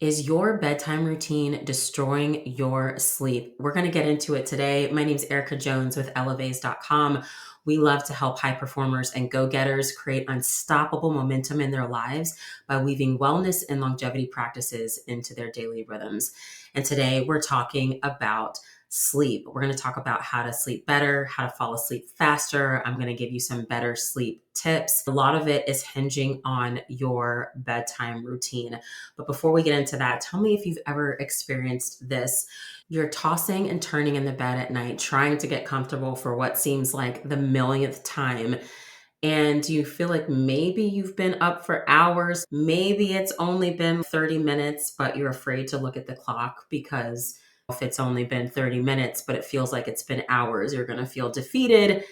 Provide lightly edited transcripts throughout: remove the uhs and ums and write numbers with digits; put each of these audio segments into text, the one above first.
Is your bedtime routine destroying your sleep? We're going to get into it today. My name is Erica Jones with Elevate.com. We love to help high performers and go getters create unstoppable momentum in their lives by weaving wellness and longevity practices into their daily rhythms. And today we're talking about sleep. We're going to talk about how to sleep better, how to fall asleep faster. I'm going to give you some better sleep tips. A lot of it is hinging on your bedtime routine. But before we get into that, tell me if you've ever experienced this. You're tossing and turning in the bed at night, trying to get comfortable for what seems like the millionth time. And you feel like maybe you've been up for hours. Maybe it's only been 30 minutes, but you're afraid to look at the clock because if it's only been 30 minutes, but it feels like it's been hours, you're going to feel defeated.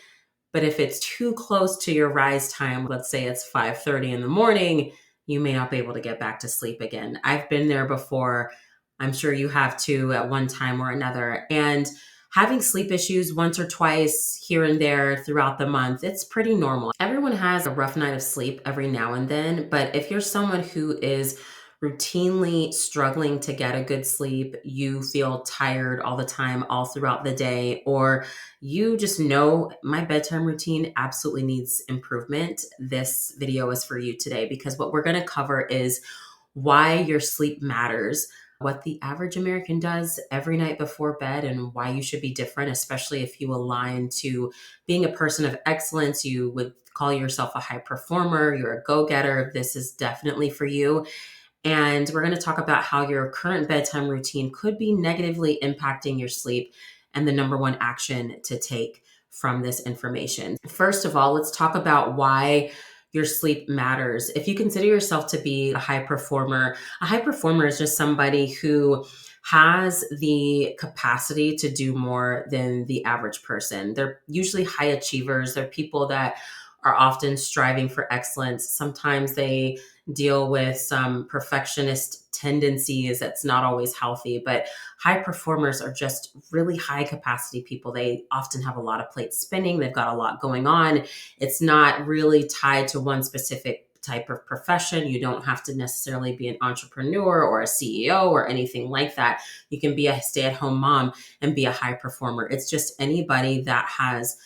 But if it's too close to your rise time, let's say it's 5:30 in the morning, you may not be able to get back to sleep again. I've been there before. I'm sure you have too at one time or another. And having sleep issues once or twice here and there throughout the month, it's pretty normal. Everyone has a rough night of sleep every now and then, but if you're someone who is routinely struggling to get a good sleep, you feel tired all the time, all throughout the day, or you just know my bedtime routine absolutely needs improvement, this video is for you today because what we're going to cover is why your sleep matters, what the average American does every night before bed, and why you should be different, especially if you align to being a person of excellence. You would call yourself a high performer, you're a go getter. This is definitely for you. And we're going to talk about how your current bedtime routine could be negatively impacting your sleep and the number one action to take from this information. First of all, let's talk about why your sleep matters. If you consider yourself to be a high performer is just somebody who has the capacity to do more than the average person. They're usually high achievers. They're people that are often striving for excellence. Sometimes they deal with some perfectionist tendencies that's not always healthy, but high performers are just really high capacity people. They often have a lot of plates spinning. They've got a lot going on. It's not really tied to one specific type of profession. You don't have to necessarily be an entrepreneur or a CEO or anything like that. You can be a stay-at-home mom and be a high performer. It's just anybody that has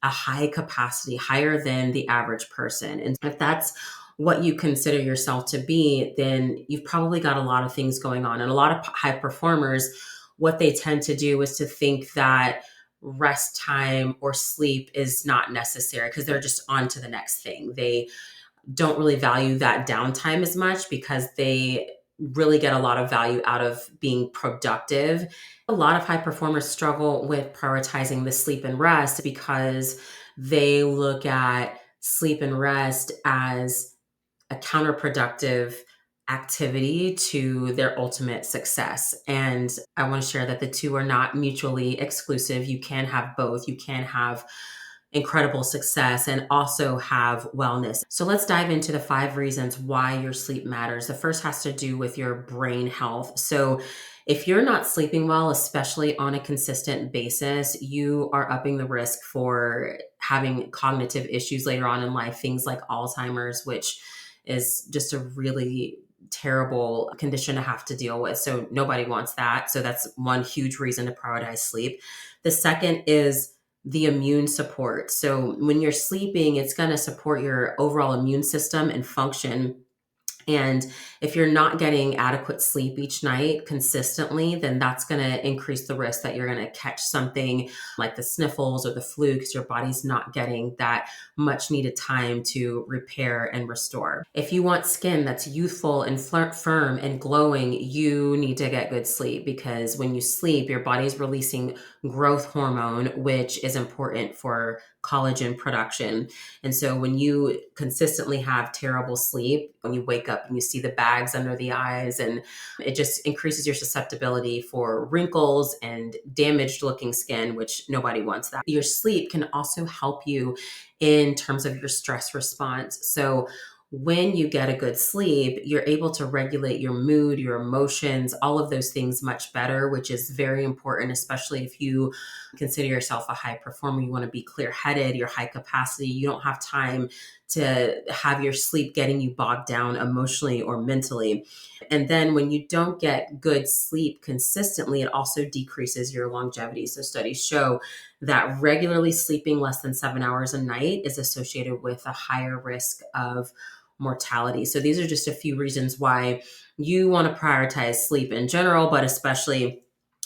a high capacity, higher than the average person. And if that's what you consider yourself to be, then you've probably got a lot of things going on. And a lot of high performers, what they tend to do is to think that rest time or sleep is not necessary because they're just on to the next thing. They don't really value that downtime as much because they really get a lot of value out of being productive. A lot of high performers struggle with prioritizing the sleep and rest because they look at sleep and rest as a counterproductive activity to their ultimate success. And I want to share that the two are not mutually exclusive. You can have both. You can have incredible success and also have wellness. So let's dive into the 5 reasons why your sleep matters. The first has to do with your brain health. So if you're not sleeping well, especially on a consistent basis, you are upping the risk for having cognitive issues later on in life, things like Alzheimer's, which is just a really terrible condition to have to deal with. So nobody wants that. So that's one huge reason to prioritize sleep. The second is the immune support. So when you're sleeping, it's going to support your overall immune system and function. And if you're not getting adequate sleep each night consistently, then that's going to increase the risk that you're going to catch something like the sniffles or the flu because your body's not getting that much needed time to repair and restore. If you want skin that's youthful and firm and glowing, you need to get good sleep because when you sleep, your body's releasing growth hormone, which is important for collagen production. And so when you consistently have terrible sleep, when you wake up and you see the bags under the eyes, and it just increases your susceptibility for wrinkles and damaged looking skin, which nobody wants that. Your sleep can also help you in terms of your stress response. So when you get a good sleep, you're able to regulate your mood, your emotions, all of those things much better, which is very important, especially if you consider yourself a high performer. You want to be clear headed, you're high capacity. You don't have time to have your sleep getting you bogged down emotionally or mentally. And then when you don't get good sleep consistently, it also decreases your longevity. So studies show that regularly sleeping less than 7 hours a night is associated with a higher risk of mortality. So these are just a few reasons why you want to prioritize sleep in general, but especially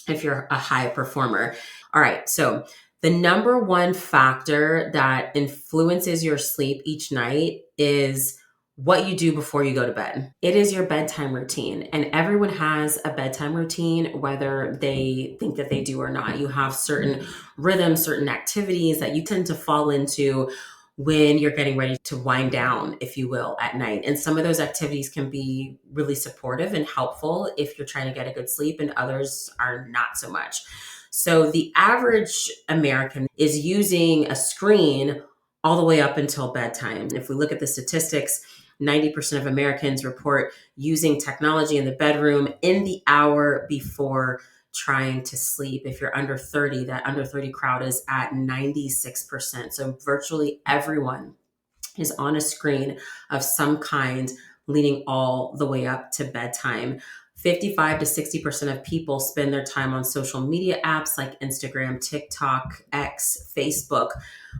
if you're a high performer. All right. So the number one factor that influences your sleep each night is what you do before you go to bed. It is your bedtime routine. And everyone has a bedtime routine, whether they think that they do or not. You have certain rhythms, certain activities that you tend to fall into when you're getting ready to wind down, if you will, at night. And some of those activities can be really supportive and helpful if you're trying to get a good sleep, and others are not so much. So the average American is using a screen all the way up until bedtime. If we look at the statistics, 90% of Americans report using technology in the bedroom in the hour before trying to sleep. If you're under 30, that under 30 crowd is at 96%. So virtually everyone is on a screen of some kind leading all the way up to bedtime. 55 to 60% of people spend their time on social media apps like Instagram, TikTok, X, Facebook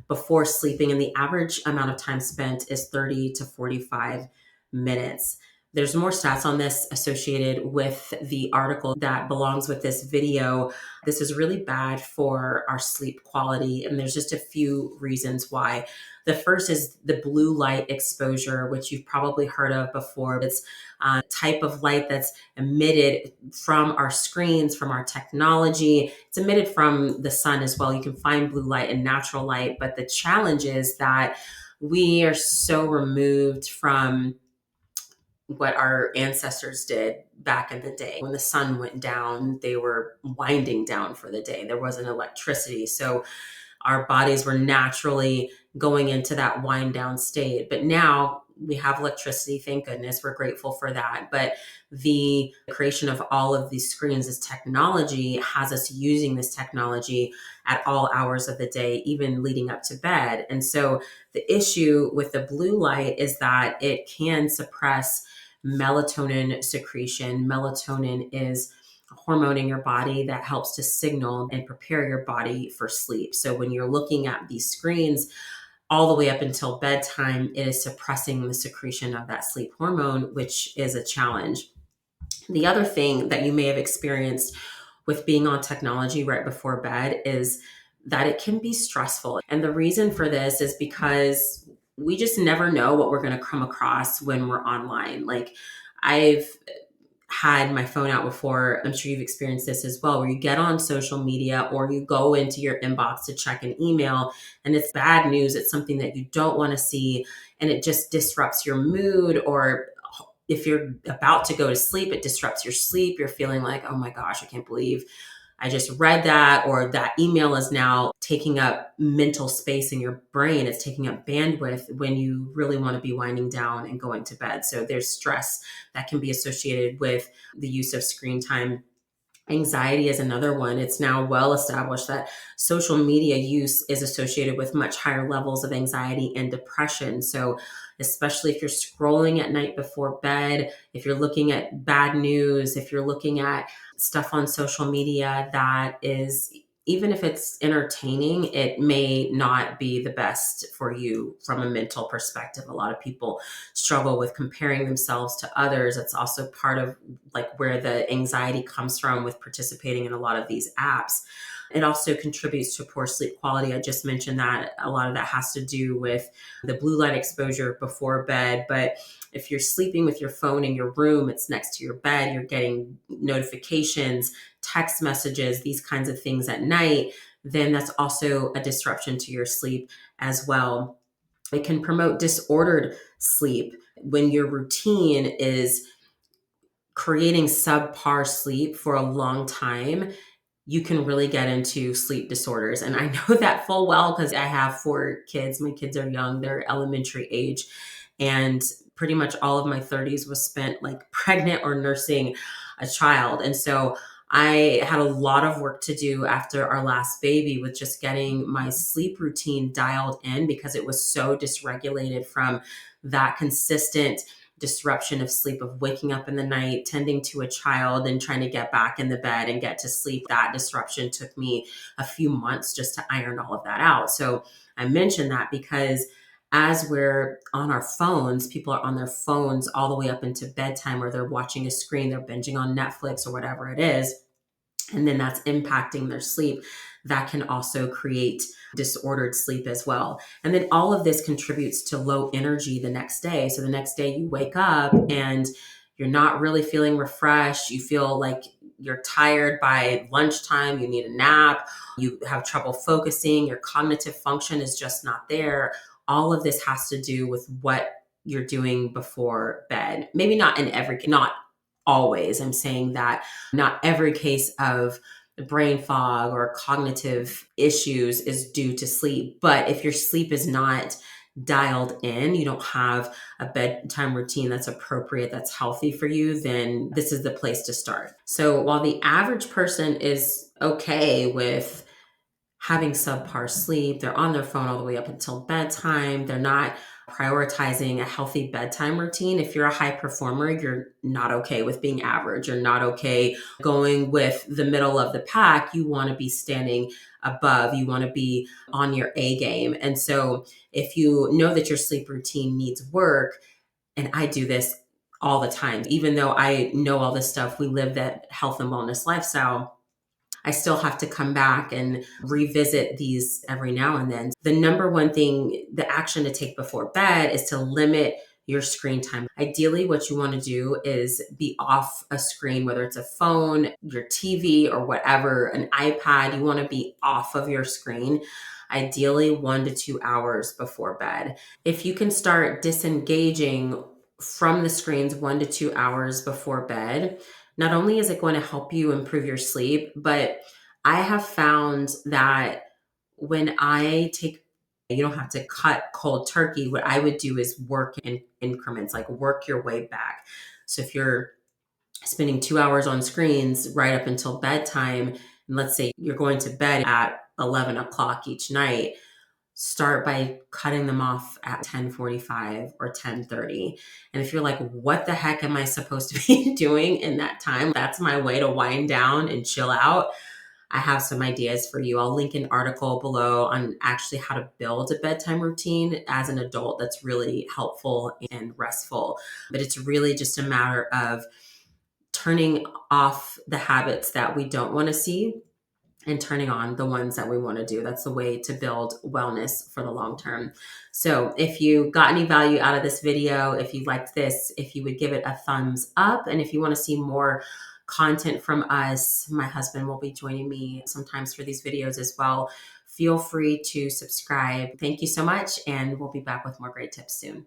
before sleeping. And the average amount of time spent is 30 to 45 minutes. There's more stats on this associated with the article that belongs with this video. This is really bad for our sleep quality, and there's just a few reasons why. The first is the blue light exposure, which you've probably heard of before. It's a type of light that's emitted from our screens, from our technology. It's emitted from the sun as well. You can find blue light and natural light, but the challenge is that we are so removed from what our ancestors did back in the day. When the sun went down, they were winding down for the day. There wasn't electricity. So our bodies were naturally going into that wind down state. But now we have electricity, thank goodness. We're grateful for that. But the creation of all of these screens, this technology, has us using this technology at all hours of the day, even leading up to bed. And so the issue with the blue light is that it can suppress melatonin secretion. Melatonin is a hormone in your body that helps to signal and prepare your body for sleep. So when you're looking at these screens all the way up until bedtime, it is suppressing the secretion of that sleep hormone, which is a challenge. The other thing that you may have experienced with being on technology right before bed is that it can be stressful. And the reason for this is because we just never know what we're going to come across when we're online. Like, I've had my phone out before. I'm sure you've experienced this as well, where you get on social media or you go into your inbox to check an email and it's bad news. It's something that you don't want to see, and it just disrupts your mood. Or if you're about to go to sleep, it disrupts your sleep. You're feeling like, oh my gosh, I can't believe I just read that, or that email is now taking up mental space in your brain. It's taking up bandwidth when you really want to be winding down and going to bed. So there's stress that can be associated with the use of screen time. Anxiety is another one. It's now well established that social media use is associated with much higher levels of anxiety and depression. So, especially if you're scrolling at night before bed, if you're looking at bad news, if you're looking at stuff on social media that is, even if it's entertaining, it may not be the best for you from a mental perspective. A lot of people struggle with comparing themselves to others. It's also part of like where the anxiety comes from with participating in a lot of these apps. It also contributes to poor sleep quality. I just mentioned that a lot of that has to do with the blue light exposure before bed. But if you're sleeping with your phone in your room, it's next to your bed, you're getting notifications, text messages, these kinds of things at night, then that's also a disruption to your sleep as well. It can promote disordered sleep when your routine is creating subpar sleep for a long time. You can really get into sleep disorders. And I know that full well because I have 4 kids. My kids are young, they're elementary age. And pretty much all of my 30s was spent like pregnant or nursing a child. And so I had a lot of work to do after our last baby with just getting my sleep routine dialed in because it was so dysregulated from that consistent disruption of sleep, of waking up in the night, tending to a child, and trying to get back in the bed and get to sleep. That disruption took me a few months just to iron all of that out. So I mention that because as we're on our phones, people are on their phones all the way up into bedtime, or they're watching a screen, they're binging on Netflix or whatever it is, and then that's impacting their sleep. That can also create disordered sleep as well. And then all of this contributes to low energy the next day. So the next day you wake up and you're not really feeling refreshed. You feel like you're tired by lunchtime, you need a nap, you have trouble focusing, your cognitive function is just not there. All of this has to do with what you're doing before bed. Maybe not in every, not always. I'm saying that not every case of brain fog or cognitive issues is due to sleep. But if your sleep is not dialed in, you don't have a bedtime routine that's appropriate, that's healthy for you, then this is the place to start. So while the average person is okay with having subpar sleep, they're on their phone all the way up until bedtime, they're not prioritizing a healthy bedtime routine. If you're a high performer, you're not okay with being average. You're not okay going with the middle of the pack. You want to be standing above. You want to be on your A game. And so if you know that your sleep routine needs work, and I do this all the time, even though I know all this stuff, we live that health and wellness lifestyle, I still have to come back and revisit these every now and then. The number one thing, the action to take before bed is to limit your screen time. Ideally, what you want to do is be off a screen, whether it's a phone, your TV, or whatever, an iPad. You want to be off of your screen, ideally 1 to 2 hours before bed. If you can start disengaging from the screens 1 to 2 hours before bed, not only is it going to help you improve your sleep, but I have found that when I take, you don't have to cut cold turkey. What I would do is work in increments, like work your way back. So if you're spending 2 hours on screens right up until bedtime, and let's say you're going to bed at 11 o'clock each night, start by cutting them off at 10:45 or 10:30. And if you're like, what the heck am I supposed to be doing in that time? That's my way to wind down and chill out. I have some ideas for you. I'll link an article below on actually how to build a bedtime routine as an adult that's really helpful and restful. But it's really just a matter of turning off the habits that we don't want to see and turning on the ones that we want to do. That's the way to build wellness for the long term. So if you got any value out of this video, if you liked this, if you would give it a thumbs up, and if you want to see more content from us, my husband will be joining me sometimes for these videos as well. Feel free to subscribe. Thank you so much, and we'll be back with more great tips soon.